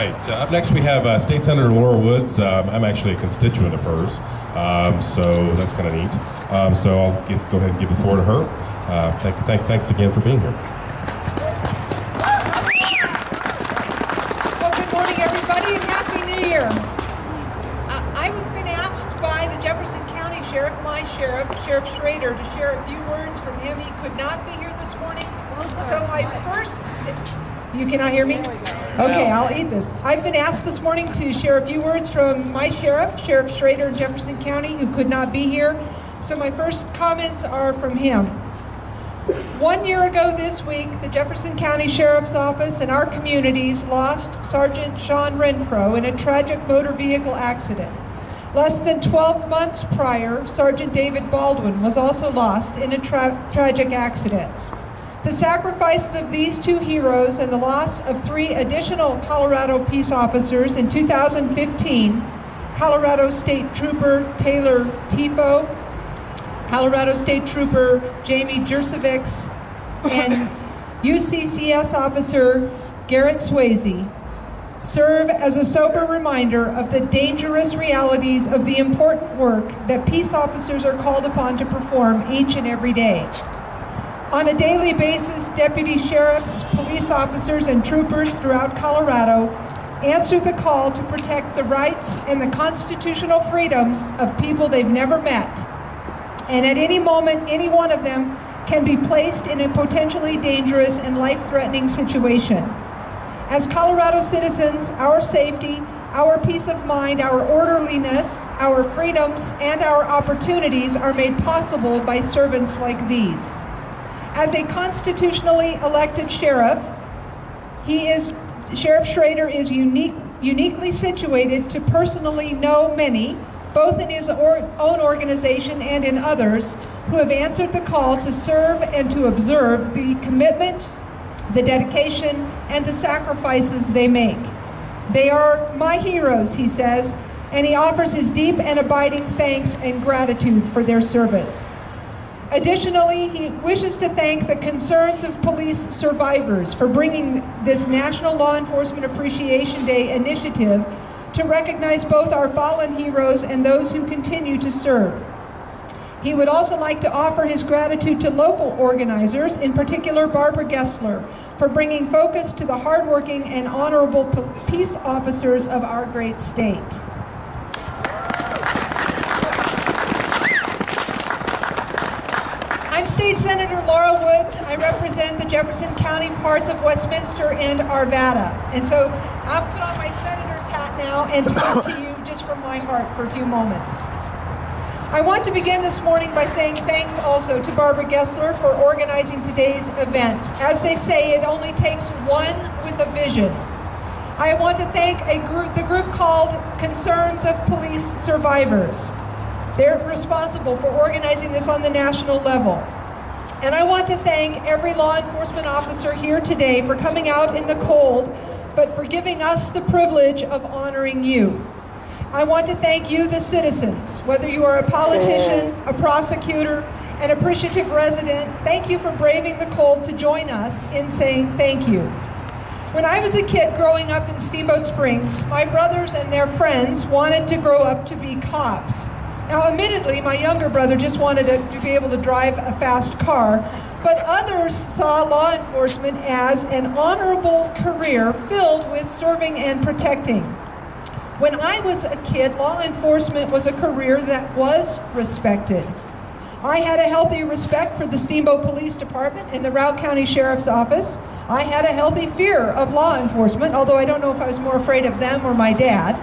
right, up next we have State Senator Laura Woods. I'm actually a constituent of hers, so that's kind of neat. So I'll go ahead and give the floor to her. Thanks again for being here. Well, good morning, everybody, and Happy New Year. I've been asked by the Jefferson County Sheriff, my sheriff, Sheriff Schrader, to share a few words from him. He could not be here this morning, so my first... You cannot hear me? Okay, I'll eat this. I've been asked this morning to share a few words from my sheriff, Sheriff Schrader in Jefferson County, who could not be here. So my first comments are from him. 1 year ago this week, the Jefferson County Sheriff's Office and our communities lost Sergeant Sean Renfro in a tragic motor vehicle accident. Less than 12 months prior, Sergeant David Baldwin was also lost in a tragic accident. The sacrifices of these two heroes and the loss of 3 additional Colorado peace officers in 2015, Colorado State Trooper Taylor Tifo, Colorado State Trooper Jamie Jersevics, and UCCS officer Garrett Swayze, serve as a sober reminder of the dangerous realities of the important work that peace officers are called upon to perform each and every day. On a daily basis, deputy sheriffs, police officers, and troopers throughout Colorado answer the call to protect the rights and the constitutional freedoms of people they've never met. And at any moment, any one of them can be placed in a potentially dangerous and life-threatening situation. As Colorado citizens, our safety, our peace of mind, our orderliness, our freedoms, and our opportunities are made possible by servants like these. As a constitutionally elected sheriff, Sheriff Schrader is uniquely situated to personally know many, both in his own organization and in others, who have answered the call to serve and to observe the commitment, the dedication, and the sacrifices they make. They are my heroes, he says, and he offers his deep and abiding thanks and gratitude for their service. Additionally, he wishes to thank the Concerns of Police Survivors for bringing this National Law Enforcement Appreciation Day initiative to recognize both our fallen heroes and those who continue to serve. He would also like to offer his gratitude to local organizers, in particular Barbara Gessler, for bringing focus to the hardworking and honorable peace officers of our great state. I'm State Senator Laura Woods. I represent the Jefferson County parts of Westminster and Arvada. And so I'll put on my senator's hat now and talk to you just from my heart for a few moments. I want to begin this morning by saying thanks also to Barbara Gessler for organizing today's event. As they say, it only takes one with a vision. I want to thank the group called Concerns of Police Survivors. They're responsible for organizing this on the national level. And I want to thank every law enforcement officer here today for coming out in the cold, but for giving us the privilege of honoring you. I want to thank you, the citizens, whether you are a politician, a prosecutor, an appreciative resident. Thank you for braving the cold to join us in saying thank you. When I was a kid growing up in Steamboat Springs, my brothers and their friends wanted to grow up to be cops. Now, admittedly, my younger brother just wanted to be able to drive a fast car, but others saw law enforcement as an honorable career filled with serving and protecting. When I was a kid, law enforcement was a career that was respected. I had a healthy respect for the Steamboat Police Department and the Routt County Sheriff's Office. I had a healthy fear of law enforcement, although I don't know if I was more afraid of them or my dad.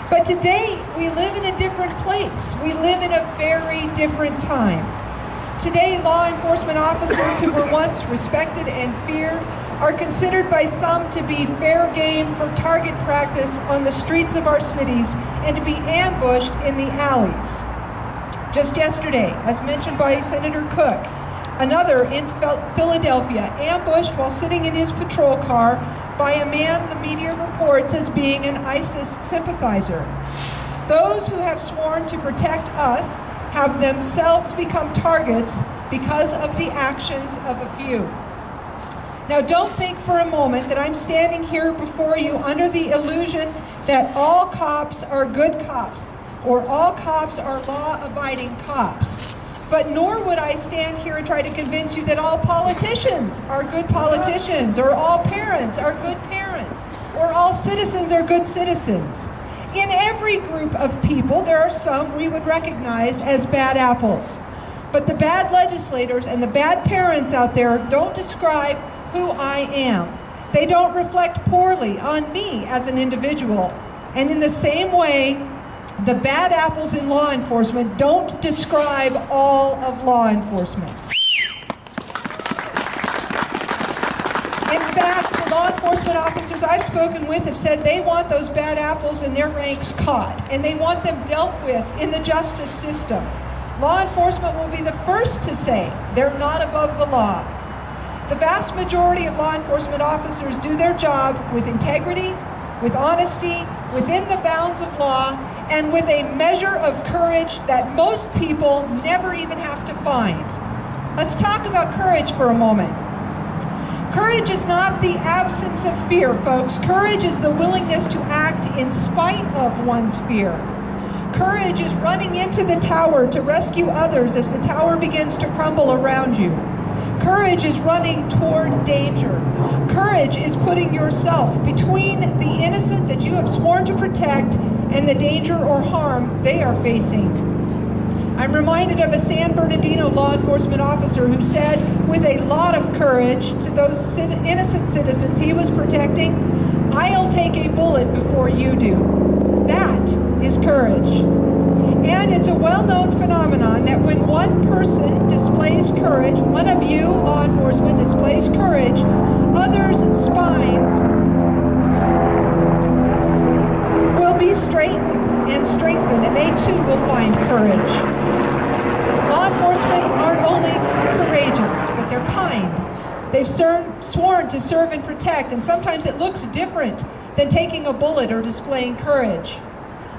But today, we live in a different place. We live in a very different time. Today, law enforcement officers who were once respected and feared are considered by some to be fair game for target practice on the streets of our cities and to be ambushed in the alleys. Just yesterday, as mentioned by Senator Cook, another in Philadelphia ambushed while sitting in his patrol car by a man the media reports as being an ISIS sympathizer. Those who have sworn to protect us have themselves become targets because of the actions of a few. Now, don't think for a moment that I'm standing here before you under the illusion that all cops are good cops or all cops are law-abiding cops. But nor would I stand here and try to convince you that all politicians are good politicians or all parents are good parents or all citizens are good citizens. In every group of people, there are some we would recognize as bad apples. But the bad legislators and the bad parents out there don't describe who I am. They don't reflect poorly on me as an individual. And in the same way, the bad apples in law enforcement don't describe all of law enforcement. In fact, the law enforcement officers I've spoken with have said they want those bad apples in their ranks caught, and they want them dealt with in the justice system. Law enforcement will be the first to say they're not above the law. The vast majority of law enforcement officers do their job with integrity, with honesty, within the bounds of law, and with a measure of courage that most people never even have to find. Let's talk about courage for a moment. Courage is not the absence of fear, folks. Courage is the willingness to act in spite of one's fear. Courage is running into the tower to rescue others as the tower begins to crumble around you. Courage is running toward danger. Courage is putting yourself between the innocent that you have sworn to protect and the danger or harm they are facing. I'm reminded of a San Bernardino law enforcement officer who said with a lot of courage to those innocent citizens he was protecting, "I'll take a bullet before you do." That is courage. And it's a well-known phenomenon that when one person displays courage, one of you, law enforcement, displays courage, others' spines will be straightened and strengthened, and they too will find courage. Law enforcement aren't only courageous, but they're kind. They've sworn to serve and protect, and sometimes it looks different than taking a bullet or displaying courage.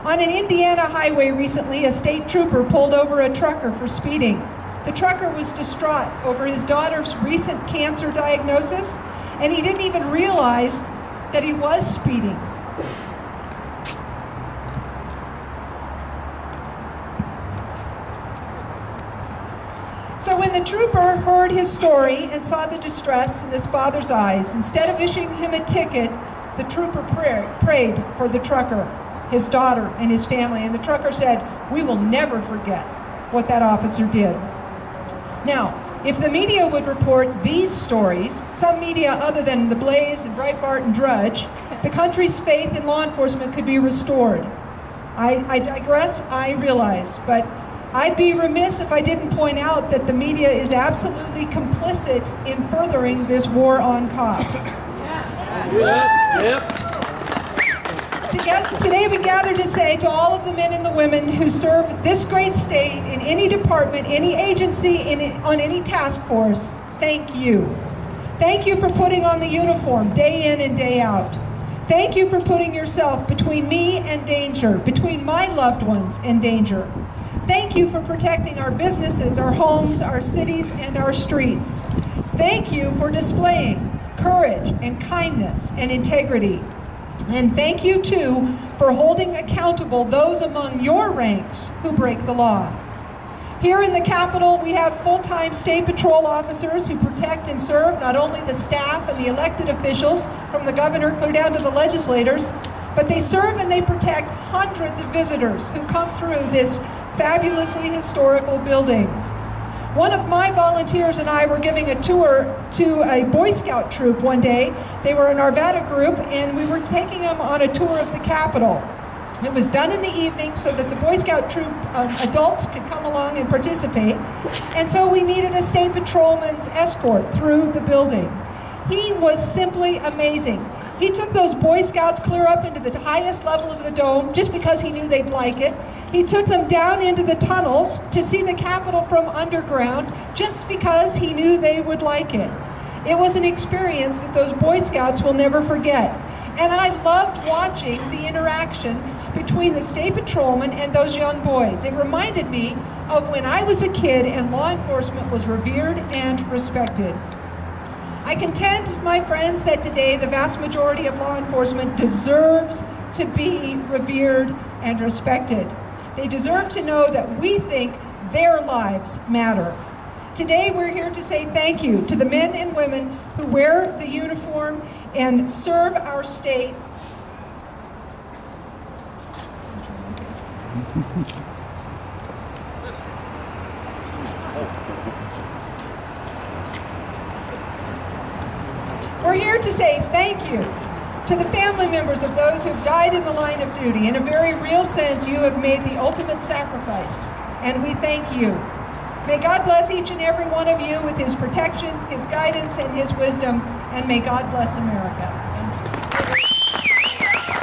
On an Indiana highway recently, a state trooper pulled over a trucker for speeding. The trucker was distraught over his daughter's recent cancer diagnosis, and he didn't even realize that he was speeding. So when the trooper heard his story and saw the distress in his father's eyes, instead of issuing him a ticket, the trooper prayed for the trucker, his daughter, and his family. And the trucker said, "We will never forget what that officer did." Now, if the media would report these stories, some media other than The Blaze and Breitbart and Drudge, the country's faith in law enforcement could be restored. I digress, I realize, but I'd be remiss if I didn't point out that the media is absolutely complicit in furthering this war on cops. Today we gather to say to all of the men and the women who serve this great state in any department, any agency, on any task force, thank you. Thank you for putting on the uniform day in and day out. Thank you for putting yourself between me and danger, between my loved ones and danger. Thank you for protecting our businesses, our homes, our cities, and our streets. Thank you for displaying courage and kindness and integrity. And thank you, too, for holding accountable those among your ranks who break the law. Here in the Capitol, we have full-time state patrol officers who protect and serve not only the staff and the elected officials, from the governor clear down to the legislators, but they serve and they protect hundreds of visitors who come through this fabulously historical building. One of my volunteers and I were giving a tour to a Boy Scout troop one day. They were an Arvada group, and we were taking them on a tour of the Capitol. It was done in the evening so that the Boy Scout troop adults could come along and participate. And so we needed a state patrolman's escort through the building. He was simply amazing. He took those Boy Scouts clear up into the highest level of the dome just because he knew they'd like it. He took them down into the tunnels to see the Capitol from underground just because he knew they would like it. It was an experience that those Boy Scouts will never forget. And I loved watching the interaction between the state patrolman and those young boys. It reminded me of when I was a kid and law enforcement was revered and respected. I contend, my friends, that today the vast majority of law enforcement deserves to be revered and respected. They deserve to know that we think their lives matter. Today we're here to say thank you to the men and women who wear the uniform and serve our state. We're here to say thank you to the family members of those who've died in the line of duty. In a very real sense, you have made the ultimate sacrifice, and we thank you. May God bless each and every one of you with his protection, his guidance, and his wisdom, and may God bless America.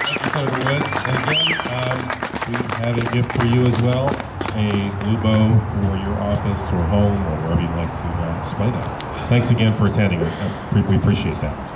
Thank you, Senator Woods. And again, we have a gift for you as well, a blue bow for your office or home or wherever you'd like to display that. Thanks again for attending. We appreciate that.